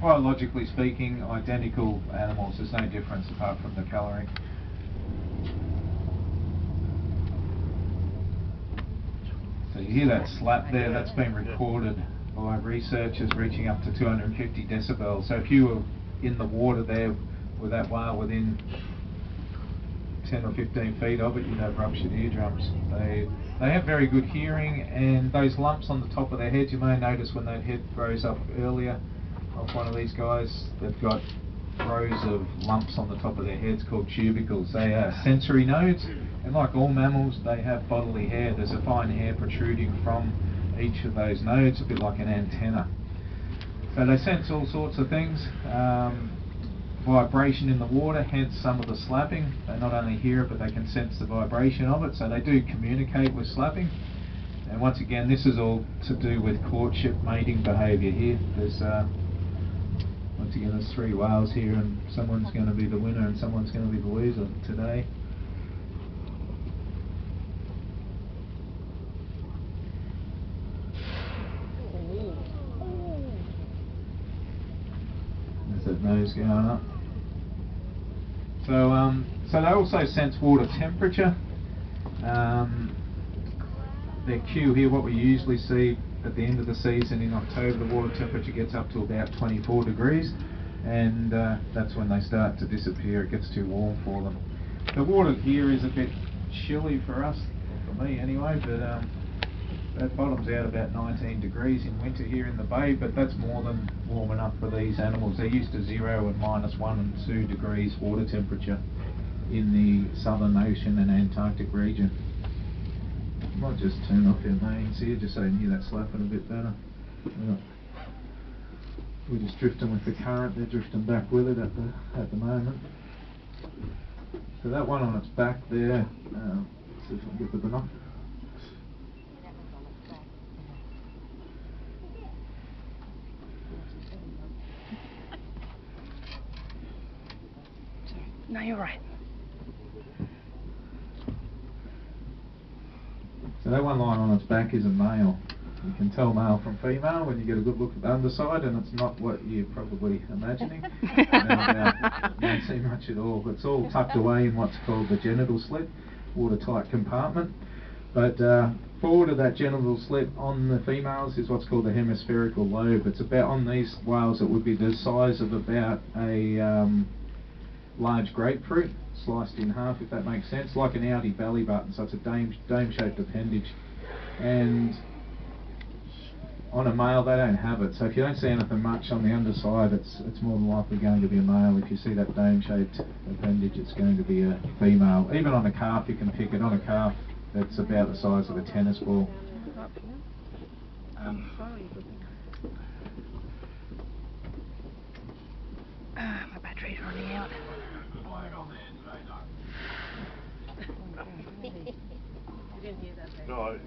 biologically speaking, identical animals. There's no difference apart from the colouring. So you hear that slap there, that's been recorded by researchers reaching up to 250 decibels. So if you were in the water there with that whale within 10 or 15 feet of it, you'd have ruptured eardrums. They have very good hearing, and those lumps on the top of their heads, you may notice when that head grows up earlier off one of these guys, they've got rows of lumps on the top of their heads called tubercles. They are sensory nodes, and like all mammals, they have bodily hair. There's a fine hair protruding from each of those nodes, a bit like an antenna. So they sense all sorts of things. Vibration in the water, hence some of the slapping. They not only hear it, but they can sense the vibration of it, so they do communicate with slapping. And once again, this is all to do with courtship, mating behaviour here. There's once again, there's 3 whales here, and someone's going to be the winner and someone's going to be the loser today. There's that nose going up. So they also sense water temperature. Their cue here, what we usually see at the end of the season in October, the water temperature gets up to about 24 degrees, and that's when they start to disappear. It gets too warm for them. The water here is a bit chilly for us, or for me anyway, but that bottoms out about 19 degrees in winter here in the bay, but that's more than warm enough for these animals. They're used to 0 and -1 and 2 degrees water temperature in the Southern Ocean and Antarctic region. I might just turn off our mains here just so you can hear that slapping a bit better. Yeah. We're just drifting with the current, they're drifting back with it at the moment. So that one on its back there, see if I can get the binoculars. No, you're right. So that one line on its back is a male. You can tell male from female when you get a good look at the underside, and it's not what you're probably imagining. You don't see much at all. It's all tucked away in what's called the genital slit, watertight compartment. But forward of that genital slit on the females is what's called the hemispherical lobe. It's about, on these whales, it would be the size of about a large grapefruit, sliced in half, if that makes sense, like an Audi belly button, so it's a dome-shaped appendage. And on a male, they don't have it, so if you don't see anything much on the underside, it's more than likely going to be a male. If you see that dome-shaped appendage, it's going to be a female. Even on a calf, you can pick it. On a calf, it's about the size of a tennis ball. My battery's running out. You didn't hear that, No.